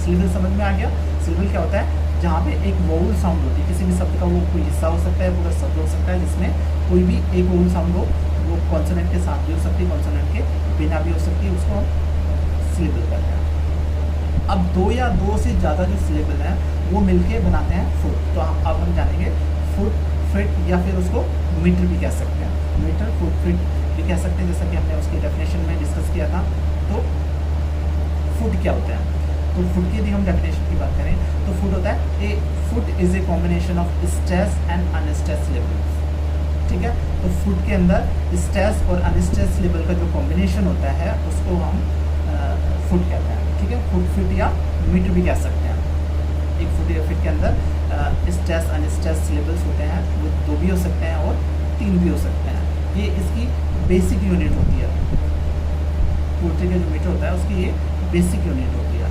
Syllable समझ में आ गया। सिलेबल क्या होता है? जहाँ पे एक वोवल साउंड होती है, किसी भी शब्द का वो कोई हिस्सा हो सकता है, पूरा शब्द हो सकता है, जिसमें कोई भी एक वोवल साउंड हो, वो कॉन्सोनेंट के साथ भी हो सकती है, कॉन्सोनेंट के बिना भी हो सकती है, उसको हम सिलेबल कहते हैं। अब दो या दो से ज़्यादा जो सिलेबल हैं वो मिलके बनाते हैं फुट। तो अब हम जानेंगे फुट, फिट या फिर उसको मीटर भी कह सकते हैं। मीटर, फुट, फिट भी कह सकते हैं, जैसा कि हमने उसकी डेफिनेशन में डिस्कस किया था। तो फुट क्या होता है? तो फुट की यदि हम डेफिनेशन की बात करें तो फुट होता है a foot is a combination of stress and unstress levels. ठीक है, तो फुट के अंदर स्ट्रेस और अनस्ट्रेस लेवल का जो कॉम्बिनेशन होता है उसको हम फुट कहते हैं। ठीक है, फुट, फिट या मीटर भी कह सकते हैं। एक फुट या फिट के अंदर स्ट्रेस अनस्ट्रेस लेवल्स होते हैं, वो 2 भी हो सकते हैं और 3 भी हो सकते हैं। ये इसकी बेसिक यूनिट होती है। पोल्ट्री का जो मीटर होता है उसकी ये बेसिक यूनिट होती है।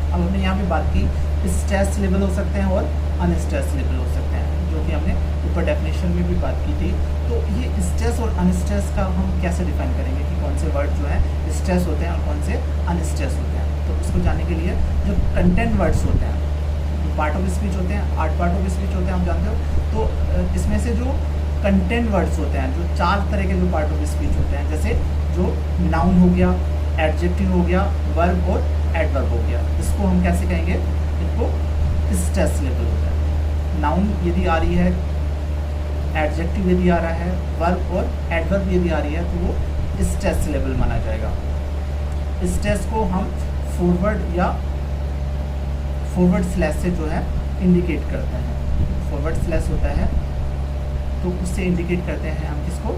अब हमने यहाँ पे बात की स्ट्रेस लेवल हो सकते हैं और अनस्ट्रेस लेवल हो सकते हैं, जो कि हमने ऊपर डेफिनेशन में भी बात की थी। तो ये स्ट्रेस और अनस्ट्रेस का हम कैसे डिफाइन करेंगे कि कौन से वर्ड जो है स्ट्रेस होते हैं और कौन से अनस्ट्रेस होते हैं? तो उसको जानने के लिए जो कंटेंट वर्ड्स होते हैं, जो पार्ट ऑफ स्पीच होते हैं, 8 पार्ट ऑफ स्पीच होते हैं, आप जानते हो। तो इसमें से जो कंटेंट वर्ड्स होते हैं, जो 4 तरह के जो पार्ट ऑफ स्पीच होते हैं, जैसे जो नाउन हो गया, एडजेक्टिव हो गया, वर्ब और एडवर्ब हो गया, इसको हम कैसे कहेंगे? इनको स्ट्रेस लेवल होता है। नाउन यदि आ रही है, एडजेक्टिव यदि आ रहा है, वर्ब और एडवर्ब यदि आ रही है, तो वो स्ट्रेस लेवल माना जाएगा। स्ट्रेस को हम फॉरवर्ड या फॉरवर्ड स्लैश से जो है इंडिकेट करते हैं। फॉरवर्ड स्लैश होता है तो उससे इंडिकेट करते हैं हम किसको?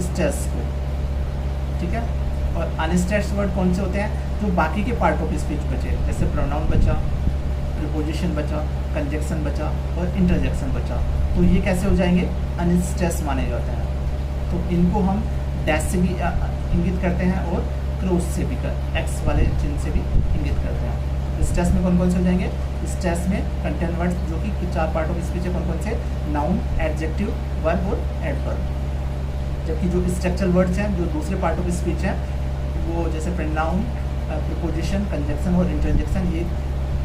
स्ट्रेस को। ठीक है, और अनस्ट्रेस्ड वर्ड कौन से होते हैं? जो बाकी के पार्ट ऑफ स्पीच बचे, जैसे प्रोनाउन बचा, प्रीपोजिशन बचा, कंजक्शन बचा और इंटरजेक्शन बचा, तो ये कैसे हो जाएंगे? अनस्ट्रेस माने जाते हैं। तो इनको हम डैश से भी इंगित करते हैं और क्रॉस से भी, एक्स वाले चिन्ह से भी इंगित करते हैं। स्ट्रेस में कौन कौन से हो जाएंगे? स्ट्रेस में कंटेंट वर्ड्स जो कि 4 पार्ट ऑफ स्पीच है, कौन कौन से? नाउन, एडजेक्टिव, वर्ब और एडवर्ब। जबकि जो स्ट्रक्चरल वर्ड्स हैं, जो दूसरे पार्ट ऑफ स्पीच हैं, वो जैसे प्रोनाउन, प्रीपोजिशन, कंजक्शन और इंटरजेक्शन, ये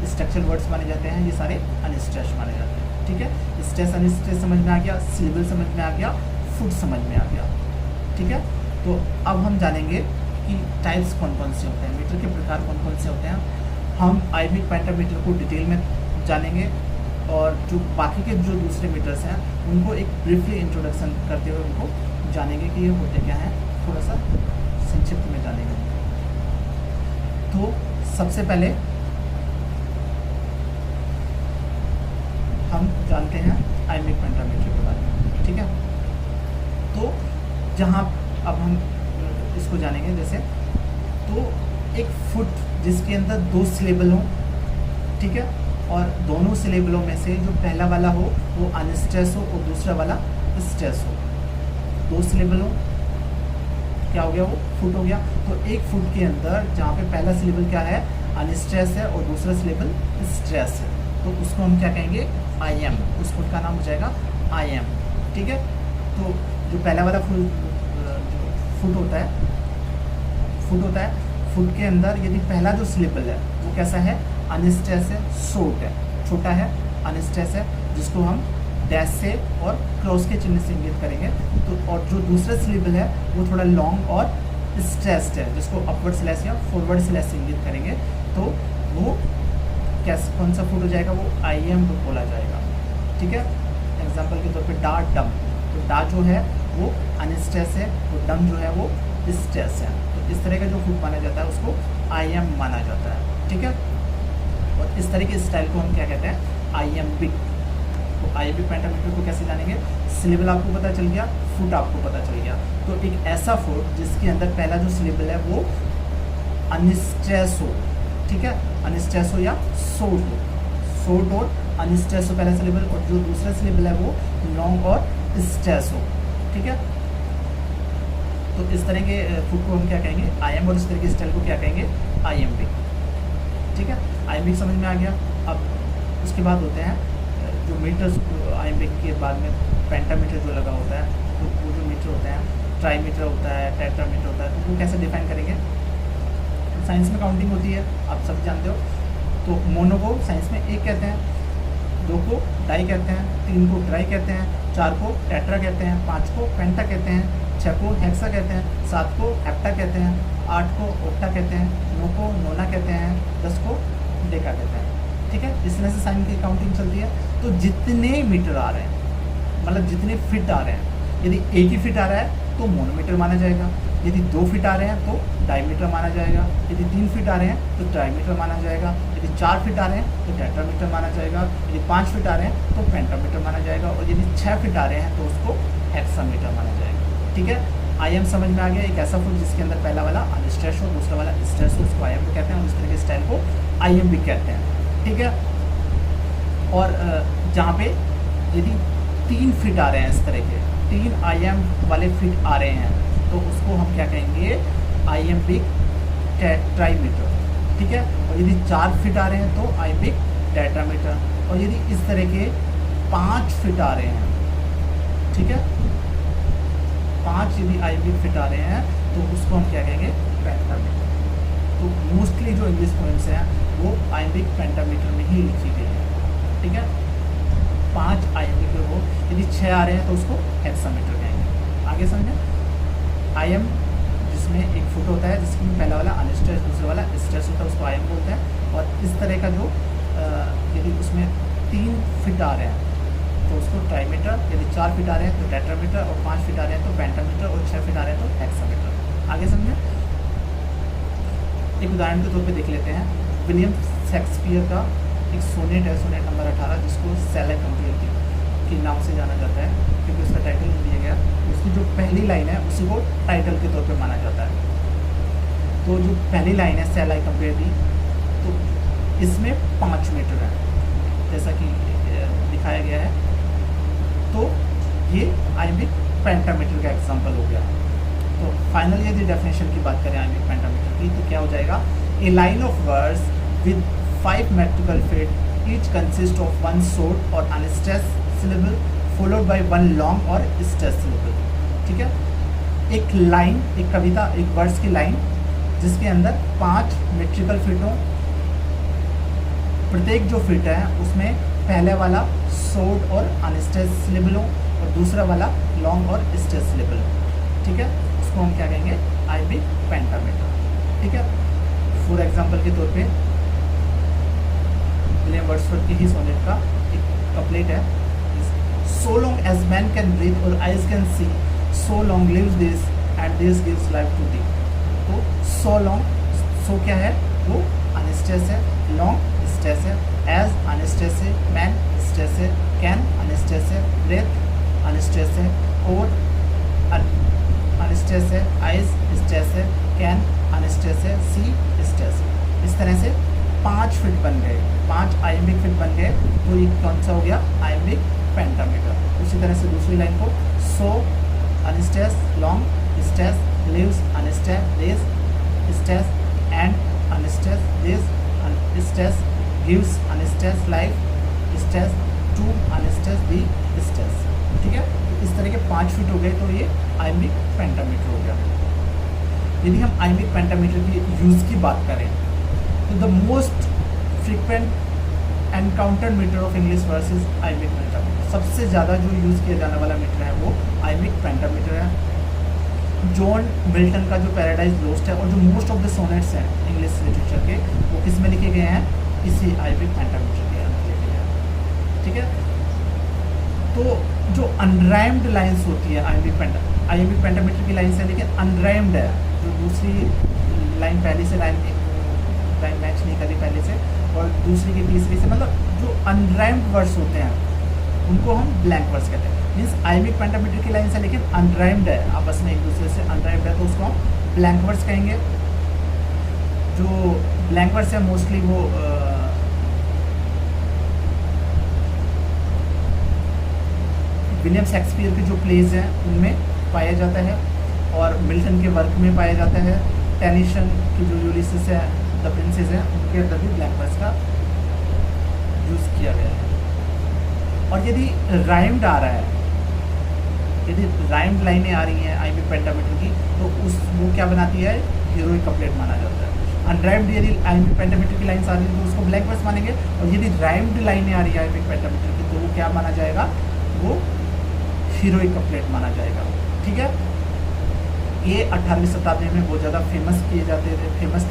स्ट्रक्चरल वर्ड्स माने जाते हैं, ये सारे अनस्ट्रेस माने जाते हैं। ठीक है, स्ट्रेस अनस्ट्रेस समझ में आ गया, सिलेबल समझ में आ गया, फुट समझ में आ गया। ठीक है, तो अब हम जानेंगे कि टाइप्स कौन कौन से होते हैं, मीटर के प्रकार कौन कौन से होते हैं। हम आइबिक पेंटामीटर को डिटेल में जानेंगे और जो बाकी के जो दूसरे मीटर्स हैं उनको एक ब्रीफली इंट्रोडक्शन करते हुए उनको जानेंगे कि ये होते क्या हैं, थोड़ा सा संक्षिप्त में जानेंगे। तो सबसे पहले हम जानते हैं आइबिक पेंटामीटर के बारे में। ठीक है, तो जहाँ अब हम इसको जानेंगे, जैसे तो एक फुट जिसके अंदर 2 सिलेबल हों, ठीक है, और दोनों सिलेबलों में से जो पहला वाला हो वो अनस्ट्रेस हो और दूसरा वाला स्ट्रेस हो। 2 सिलेबल हो, क्या हो गया? वो फुट हो गया। तो एक फुट के अंदर जहाँ पे पहला सिलेबल क्या है? अनस्ट्रेस है और दूसरा सिलेबल स्ट्रेस है, तो उसको हम क्या कहेंगे? I am. उस फुट का नाम हो जाएगा आई एम। ठीक है, तो जो पहला वाला फुट होता है, फुट के अंदर यदि पहला जो सिलेबल है वो कैसा है? अनस्ट्रेस है, शॉर्ट है, छोटा है, अनस्ट्रेस है, जिसको हम डैश से और क्रॉस के चिन्ह से इंगित करेंगे। तो और जो दूसरा सिलेबल है वो थोड़ा लॉन्ग और स्ट्रेस्ड है, जिसको अपवर्ड स्लैश या फॉरवर्ड स्लैश से इंगित करेंगे। तो वो कैसे, कौन सा फुट हो जाएगा? वो आई एम बोला जाएगा। ठीक है, एग्जाम्पल के तौर पे डा, डम। तो डा जो है वो अनस्ट्रेस है और डम जो है वो स्ट्रेस है। तो इस तरह का जो फुट माना जाता है उसको आई एम माना जाता है। ठीक है, और इस तरह के स्टाइल को हम क्या कहते हैं? I am big. तो आइबिक पेंटामीटर को कैसे जानेंगे? सिलेबल आपको पता चल गया, फुट आपको पता चल गया। तो एक ऐसा फुट जिसके अंदर पहला जो सिलेबल है वो अनस्ट्रेस हो, ठीक है, अनस्ट्रेस हो या शॉर्ट हो, शॉर्ट और अनस्ट्रेस हो पहला सिलेबल, और जो दूसरा सिलेबल है वो लॉन्ग और स्ट्रेस हो। ठीक है, तो इस तरह के फुट को हम क्या कहेंगे? I am. और इस तरह के स्टाइल को क्या कहेंगे? I am big. ठीक है, आई एम बिग समझ में आ गया। अब उसके बाद होते हैं जो मीटर्स, आई एम बिग के बाद में पेंटामीटर जो लगा होता है, तो वो जो मीटर होते हैं, ट्राईमीटर होता है, टेट्रामीटर होता है, तो वो कैसे डिफाइन करेंगे? साइंस में काउंटिंग होती है, आप सब जानते हो। तो मोनो को साइंस में एक कहते हैं, 2 को डाई कहते हैं, 3 को ट्राई कहते हैं, 4 को टेट्रा कहते हैं, 5 को पेंटा कहते हैं, 6 को हेक्सा कहते हैं, 7 को हेप्टा कहते हैं, 8 को ओक्टा कहते हैं, 9 को नोना कहते हैं, 10 को डेका कहते हैं। ठीक है, इस तरह से साइन की काउंटिंग चलती है। तो जितने मीटर आ रहे हैं, मतलब जितने फिट आ रहे हैं, यदि एक ही फिट आ रहा है तो मोनोमीटर माना जाएगा, यदि 2 फिट आ रहे हैं तो डाईमीटर माना जाएगा, यदि 3 फिट आ रहे हैं तो ट्राईमीटर माना जाएगा, यदि 4 फिट आ रहे हैं तो टेट्रामीटर माना जाएगा, यदि 5 फिट आ रहे हैं तो पेंटामीटर माना जाएगा, और यदि 6 फिट आ रहे हैं तो उसको हेक्सामीटर माना जाएगा। ठीक है, आईएम समझ में आ गया। एक ऐसा फुट जिसके अंदर पहला वाला अनस्ट्रेच हो, दूसरा वाला स्ट्रेच हो, उसको आईएम भी कहते हैं, और इस तरह के स्टाइल को आईएम भी कहते हैं। ठीक है, और जहाँ पे यदि 3 फिट आ रहे हैं, इस तरह के 3 आईएम वाले फिट आ रहे हैं, तो उसको हम क्या कहेंगे, आईएम्बिक ट्राईमीटर। ठीक है, और यदि 4 फिट आ रहे हैं तो आईएम्बिक टेट्रामीटर, और यदि इस तरह के 5 फिट आ रहे हैं, ठीक है, 5 यदि आईएम्बिक फिट आ रहे हैं तो उसको हम क्या कहेंगे, पेंटामीटर। तो मोस्टली जो इंग्लिश पोएम्स हैं वो आईएम्बिक पेंटामीटर में ही लिखी गई है। ठीक है, 5 आईएम्बिक हो, यदि 6 आ रहे हैं तो उसको हेक्सामीटर कहेंगे। आगे समझे, आईएम जिसमें एक फुट होता है, जिसमें पहला वाला अनस्ट्रेच, दूसरा वाला स्ट्रेच होता है, उसको आईएम बोलते हैं। और इस तरह का जो यदि उसमें 3 फिट आ रहे हैं तो उसको ट्राईमीटर, यदि 4 फिट आ रहे हैं तो टेट्रामीटर, और 5 फिट आ रहे हैं तो पेंटामीटर, और 6 फिट आ रहे हैं तो हेक्सामीटर। आगे समझे, एक उदाहरण के तौर पे देख लेते हैं। विलियम शेक्सपियर का एक सोनेट है, सोनेट नंबर 18, जिसको सेलाई कंपेयर के नाम से जाना जाता है, क्योंकि उसका टाइटल नहीं दिया गया। उसकी जो पहली लाइन है उसी को टाइटल के तौर पे माना जाता है। तो जो पहली लाइन है सेलाई कंपेयर दी, तो इसमें 5 मीटर है, जैसा कि दिखाया गया है। तो ये आईएम्बिक पेंटामीटर का एग्जांपल हो गया। तो फाइनली यदि डेफिनेशन की बात करें आईएम्बिक पेंटामीटर की, तो क्या हो जाएगा, a line of words with 5 metrical feet, each consists of 1 short or unstressed syllable followed by 1 long or stressed syllable। ठीक है, एक लाइन, एक कविता, एक वर्ड्स की लाइन जिसके अंदर 5 मेट्रिकल फीट हो, प्रत्येक जो फिट है उसमें पहले वाला शॉर्ट और अनस्ट्रेस्ड सिलेबल हो, और दूसरा वाला लॉन्ग और स्ट्रेस्ड सिलेबल हो। ठीक है, उसको हम क्या कहेंगे, आईएम्बिक पेंटामीटर। ठीक है, फॉर एग्जांपल के तौर पे विलियम वर्ड्सवर्थ की ही सोनेट का एक कपलेट है, so long as man can breathe और eyes can see, so long lives this and this gives life to thee. तो सो लॉन्ग, सो क्या है, वो अनस्ट्रेस है, लॉन्ग स्ट्रेस है, एज अनस्ट्रेस है, मैन स्ट्रेस है, कैन अनस्ट्रेस है, ब्रेथ अनस्ट्रेस है, और अनस्ट्रेस है, आइज स्ट्रेस है, कैन अनस्ट्रेस है, सी स्ट्रेस है। इस तरह से 5 फिट बन गए, 5 आईएम्बिक फिट बन गए। तो ये कौन सा हो गया, आईएम्बिक पेंटामीटर। उसी तरह से दूसरी लाइन को, so unstress, long stress, lives unstress, this stress, and unstress, this stress, gives unstress, life stress, to unstress, the stress. ठीक है, तो इस तरह के 5 फिट हो गए, तो ये आईएम्बिक पेंटामीटर हो गया। यदि हम आईएम्बिक पेंटामीटर की यूज़ की बात करें, तो the most frequent encountered meter of English verse is iambic pentameter. सबसे ज़्यादा जो यूज़ किया जाने वाला मीटर है वो आईएम्बिक पेंटामीटर है। जॉन मिल्टन का जो पैराडाइज लोस्ट है, और जो मोस्ट ऑफ द सोनेट्स हैं इंग्लिश लिटरेचर के, वो किस में लिखे गए हैं, इसी आईएम्बिक पेंटामीटर के अंदर लिखे गए हैं। ठीक है, तो जो अनराइम्ड लाइन्स होती है आईएम्बिक पेंटामीटर की लाइन से, लेकिन अनराइम्ड है, जो दूसरी लाइन पहली से लाइन मैच नहीं करी पहले से, और दूसरी की तीसरी से, मतलब जो अनराइम्ड वर्ड्स होते हैं उनको हम ब्लैंक वर्ड्स कहते हैं। मीन्स आईएम्बिक पेंटामीटर की लाइन से लेकिन अनराइम्ड है, आपस में एक दूसरे से अनराइम्ड है, तो उसको हम ब्लैंक वर्ड्स कहेंगे। जो ब्लैंक वर्ड्स है मोस्टली वो विलियम शेक्सपियर के जो प्लेज हैं उनमें पाया जाता है, और मिल्टन के वर्क में पाया जाता है। टेनिसन की जो यूलिसिस है, द प्रिंसेस है, उनके अंदर भी ब्लैंक वर्ड्स का यूज़ किया गया है। और यदि राइम्ड आ रहा है, यदि राइम्ड लाइनें आ रही हैं आईएम्बिक पेंटामीटर की, तो उस वो क्या बनाती है, हीरोइक कपलेट माना जाता है। अनराइम्ड यदि आइमिक पेंटामीटर की लाइन्स आ रही है तो उसको ब्लैंक वर्स मानेंगे, और यदि राइम्ड लाइनें आ रही है आइमिक पेंटामीटर की तो वो क्या माना जाएगा, वो हीरोइक कपलेट माना जाएगा। ठीक है, ये 18वीं शताब्दी में बहुत ज़्यादा फेमस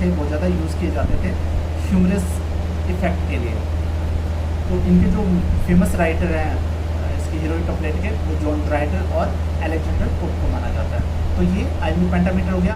थे, बहुत ज़्यादा यूज़ किए जाते थे ह्यूमरस इफेक्ट के लिए। तो इनके जो फेमस राइटर हैं इसके हीरोइक कपलेट के, वो जॉन ड्राइडर और अलेक्जेंडर पोप को माना जाता है। तो ये आइमिक पेंटामीटर हो गया।